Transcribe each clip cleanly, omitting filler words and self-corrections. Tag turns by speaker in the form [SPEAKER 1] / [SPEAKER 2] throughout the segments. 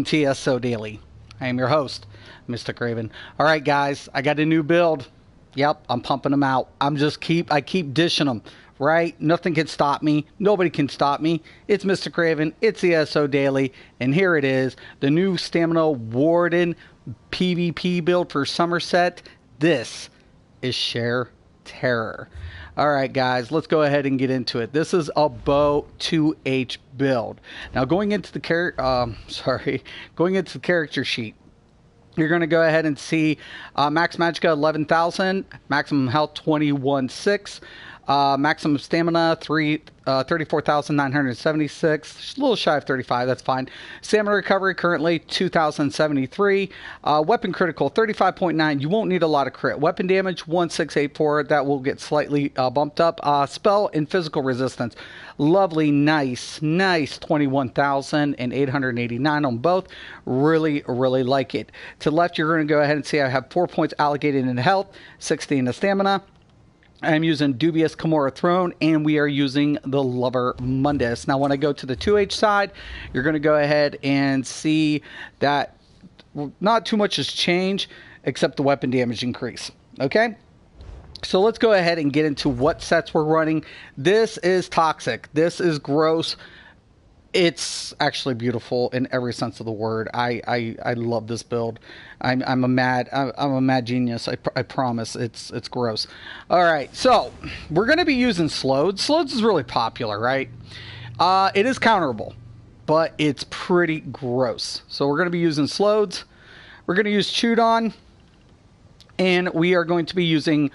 [SPEAKER 1] TSO Daily. I am your host, Mr. Craven. All right, guys, I got a new build. Yep, I'm pumping them out. I keep dishing them, right? Nothing can stop me. Nobody can stop me. It's Mr. Craven. It's TSO Daily, and here it is, the new Stamina Warden PvP build for Summerset. This is sheer terror. All right, guys, let's go ahead and get into it. This is a bow 2H build. Now, going into the character sheet, you're going to go ahead and see max magicka 11,000, maximum health 21,600, maximum stamina 34,976, just a little shy of 35, that's fine. Stamina recovery currently 2,073. Weapon critical 35.9. You won't need a lot of crit. Weapon damage 1,684. That will get slightly bumped up. Spell and physical resistance, lovely, nice 21,889 on both. Really like it. To the left, you're going to go ahead and see I have 4 points allocated in health, 60 in the stamina. I'm using Dubious Kimura Throne, and we are using the Lover Mundus. Now, when I go to the 2H side, you're going to go ahead and see that not too much has changed, except the weapon damage increase. Okay? So let's go ahead and get into what sets we're running. This is toxic. This is gross. It's actually beautiful in every sense of the word. I love this build. I'm a mad genius. I promise. It's gross. All right, so we're going to be using Slodes. Slodes is really popular, right? It is counterable, but it's pretty gross. So we're going to be using Slodes. We're going to use Chewed On, and we are going to be using,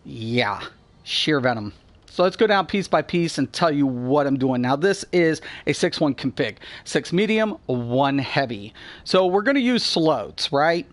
[SPEAKER 1] Sheer Venom. So let's go down piece by piece and tell you what I'm doing. Now, this is a 6-1 config. 6 medium, 1 heavy. So we're going to use Slodes, right?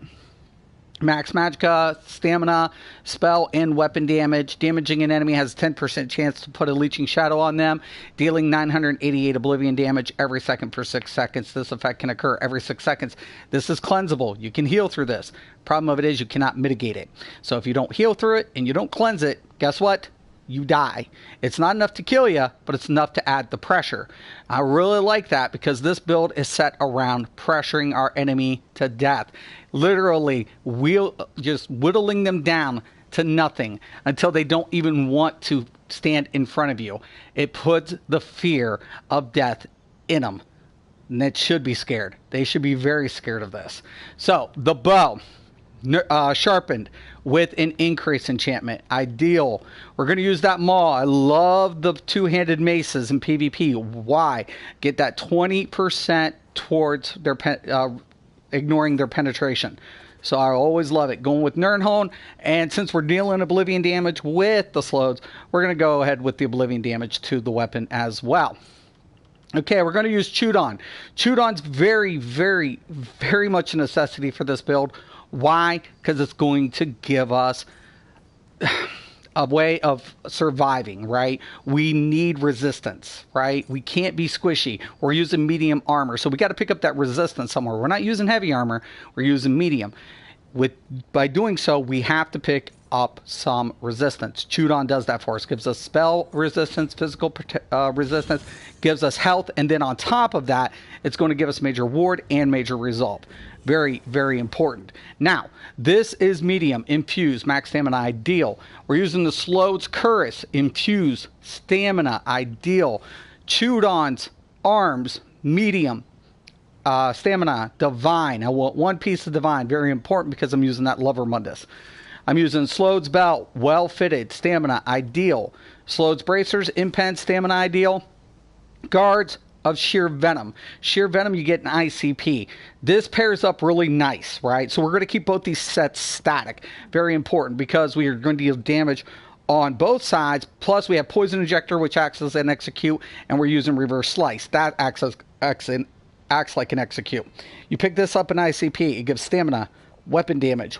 [SPEAKER 1] Max magicka, stamina, spell, and weapon damage. Damaging an enemy has a 10% chance to put a leeching shadow on them, dealing 988 oblivion damage every second for 6 seconds. This effect can occur every 6 seconds. This is cleansable. You can heal through this. Problem of it is you cannot mitigate it. So if you don't heal through it and you don't cleanse it, guess what? You die. It's not enough to kill you, but it's enough to add the pressure. I really like that because this build is set around pressuring our enemy to death. Literally, just whittling them down to nothing until they don't even want to stand in front of you. It puts the fear of death in them. And they should be scared. They should be very scared of this. So, the bow. Sharpened with an increase enchantment. Ideal. We're going to use that maul. I love the two-handed maces in PvP. Why? Get that 20% towards their ignoring their penetration. So I always love it. Going with Nirnhone, and since we're dealing Oblivion damage with the Slodes, we're going to go ahead with the Oblivion damage to the weapon as well. Okay, we're going to use Chewed On. Chewed On's very much a necessity for this build. Why? Because it's going to give us a way of surviving, right? We need resistance, right? We can't be squishy. We're using medium armor, so we got to pick up that resistance somewhere. We're not using heavy armor. We're using medium. By doing so, we have to pick up some resistance. Chewed On does that for us. Gives us spell resistance, physical resistance, gives us health, and then on top of that, it's going to give us major ward and major resolve. Very important. Now, this is medium, infuse, max stamina, ideal. We're using the Slodes Curse, infuse, stamina, ideal. Chewed On's arms, medium, stamina, divine. I want 1 piece of divine, very important because I'm using that Lover Mundus. I'm using Slode's belt, well fitted, stamina, ideal. Slode's bracers, impen, stamina, ideal. Guards of Sheer Venom. Sheer Venom, you get an ICP. This pairs up really nice, right? So we're going to keep both these sets static. Very important because we are going to deal damage on both sides. Plus, we have Poison Injector, which acts as an execute, and we're using Reverse Slice. That acts like an execute. You pick this up in ICP. It gives stamina, weapon damage.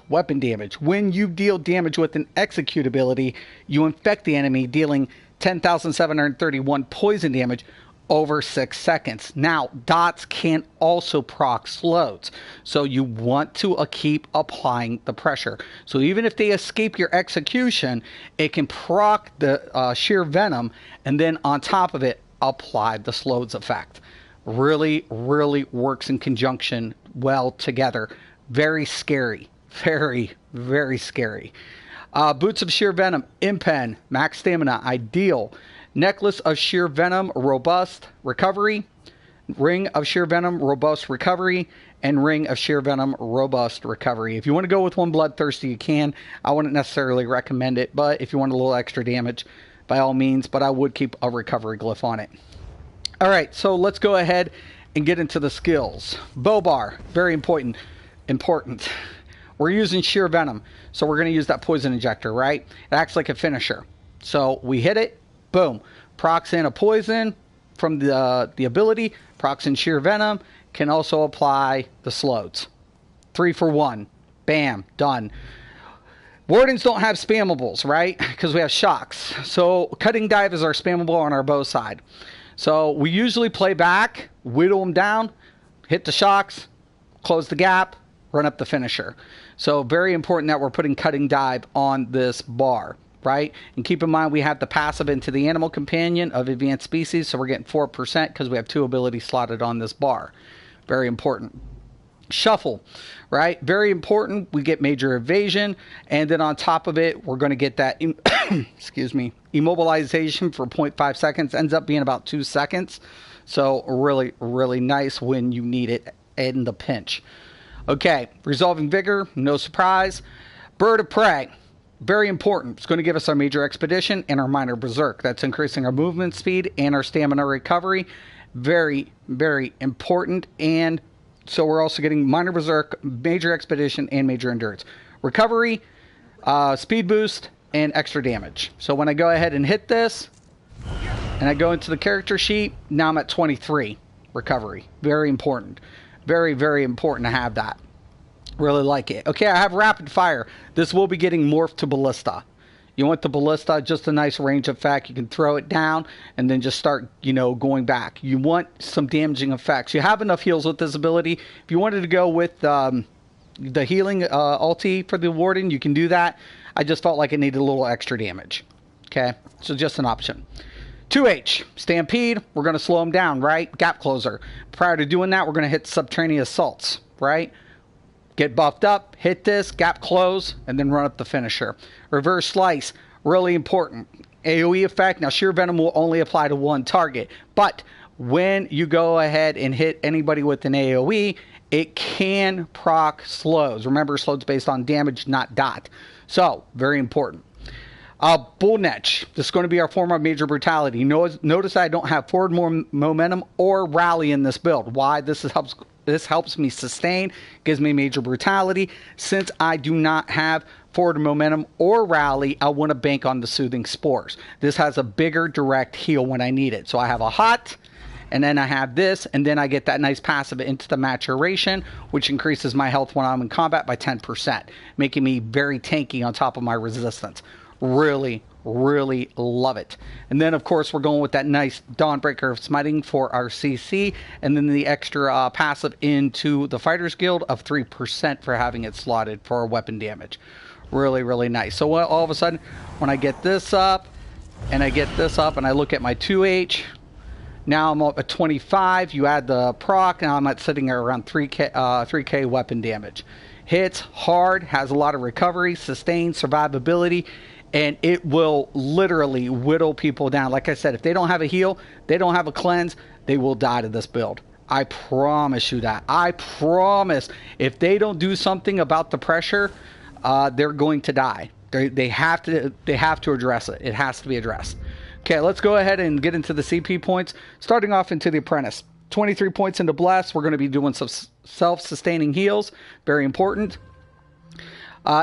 [SPEAKER 1] When you deal damage with an execute ability, you infect the enemy, dealing 10,731 poison damage over 6 seconds. Now, dots can also proc Slodes, so you want to keep applying the pressure. So even if they escape your execution, it can proc the Sheer Venom, and then on top of it, apply the Slodes effect. really, really works in conjunction well together. Very scary. Very, very scary. Boots of Sheer Venom, Impen, max stamina, ideal. Necklace of Sheer Venom, robust, recovery. Ring of Sheer Venom, robust, recovery. And Ring of Sheer Venom, robust, recovery. If you want to go with one Bloodthirsty, you can. I wouldn't necessarily recommend it, but if you want a little extra damage, by all means. But I would keep a recovery glyph on it. All right, so let's go ahead and get into the skills. Bow bar, very important. We're using Sheer Venom, so we're going to use that poison injector, right? It acts like a finisher. So we hit it, boom. Procs in a poison from the ability. Procs in Sheer Venom. Can also apply the slows. 3 for 1. Bam, done. Wardens don't have spammables, right? Because we have shocks. So Cutting Dive is our spammable on our bow side. So we usually play back, whittle them down, hit the shocks, close the gap, run up the finisher. So very important that we're putting Cutting Dive on this bar, right? And keep in mind we have the passive into the Animal Companion of Advanced Species, so we're getting 4% because we have 2 abilities slotted on this bar. Very important. Shuffle, right? Very important. We get Major Evasion, and then on top of it, we're going to get that, excuse me, immobilization for 0.5 seconds. Ends up being about 2 seconds. So really, really nice when you need it in the pinch. Okay, Resolving Vigor, no surprise. Bird of Prey, very important. It's going to give us our Major Expedition and our Minor Berserk. That's increasing our movement speed and our stamina recovery. Very, very important. And so we're also getting Minor Berserk, Major Expedition, and Major Endurance. Recovery, speed boost, and extra damage. So when I go ahead and hit this, and I go into the character sheet, now I'm at 23 recovery. Very important. Very, very important to have that. Really like it. Okay, I have Rapid Fire. This will be getting morphed to Ballista. You want the Ballista, just a nice range effect. You can throw it down and then just start, going back. You want some damaging effects. You have enough heals with this ability. If you wanted to go with the healing ulti for the Warden, you can do that. I just felt like it needed a little extra damage. Okay, so just an option. 2H, Stampede, we're going to slow him down, right? Gap Closer. Prior to doing that, we're going to hit Subterraneous Assaults, right? Get buffed up, hit this, gap close, and then run up the finisher. Reverse Slice, really important. AoE effect, now Sheer Venom will only apply to one target, but when you go ahead and hit anybody with an AoE, it can proc slows. Remember, slows based on damage, not dot. So, very important. Bull Netch. This is going to be our form of Major Brutality. Notice I don't have forward momentum or rally in this build. Why? This helps me sustain, gives me Major Brutality. Since I do not have forward momentum or rally, I want to bank on the Soothing Spores. This has a bigger direct heal when I need it. So I have a hot, and then I have this, and then I get that nice passive into the maturation, which increases my health when I'm in combat by 10%, making me very tanky on top of my resistance. Really, really love it. And then, of course, we're going with that nice Dawnbreaker of Smiting for our CC, and then the extra passive into the Fighter's Guild of 3% for having it slotted for our weapon damage. Really, really nice. So all of a sudden, when I get this up, and I get this up, and I look at my 2H, now I'm up at 25. You add the proc, now I'm sitting at around 3K weapon damage. Hits hard, has a lot of recovery, sustain, survivability, and it will literally whittle people down. Like I said, if they don't have a heal, they don't have a cleanse, they will die to this build. I promise you that. I promise. If they don't do something about the pressure, they're going to die. They have to address it. It has to be addressed. Okay, let's go ahead and get into the CP points. Starting off into the Apprentice. 23 points into Bless. We're going to be doing some self-sustaining heals. Very important.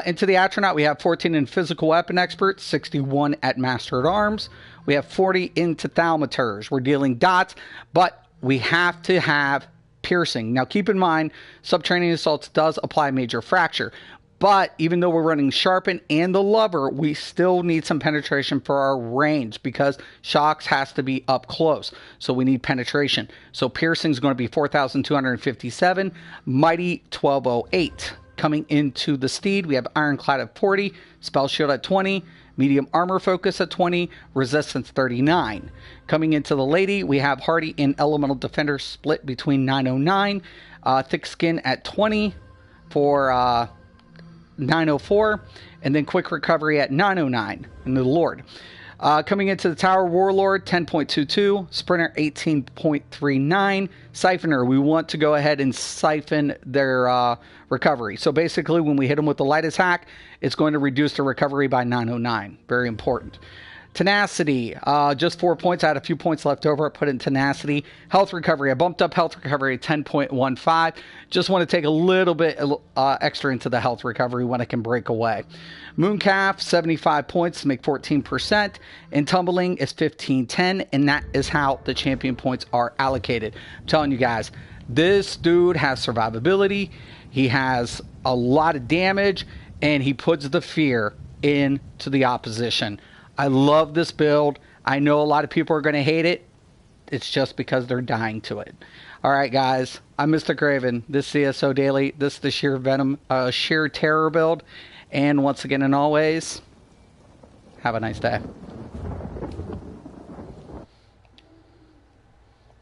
[SPEAKER 1] Into the Astronaut, we have 14 in Physical Weapon Expert, 61 at Master at Arms. We have 40 into Thaumaturge. We're dealing dots, but we have to have Piercing. Now, keep in mind, Subterranean Assaults does apply Major Fracture, but even though we're running Sharpen and the Lover, we still need some penetration for our range because Shocks has to be up close. So we need penetration. So Piercing is going to be 4,257, Mighty 1208. Coming into the Steed, we have Ironclad at 40, Spell Shield at 20, medium armor focus at 20, resistance 39. Coming into the lady, we have hardy and elemental defender split between 909, thick skin at 20 for 904, and then quick recovery at 909 in the Lord. Coming into the tower, Warlord 10.22, Sprinter 18.39, Siphoner. We want to go ahead and siphon their recovery. So basically, when we hit them with the light attack, it's going to reduce the recovery by 909. Very important. Tenacity, just 4 points. I had a few points left over. I put in tenacity. Health recovery, I bumped up health recovery to 10.15. Just want to take a little bit extra into the health recovery when I can break away. Mooncalf, 75 points to make 14%. And tumbling is 1510, and that is how the champion points are allocated. I'm telling you guys, this dude has survivability. He has a lot of damage, and he puts the fear into the opposition. I love this build. I know a lot of people are going to hate it. It's just because they're dying to it. All right, guys. I'm Mr. Craven. This is CSO Daily. This is the Sheer Venom, Sheer Terror build. And once again and always, have a nice day.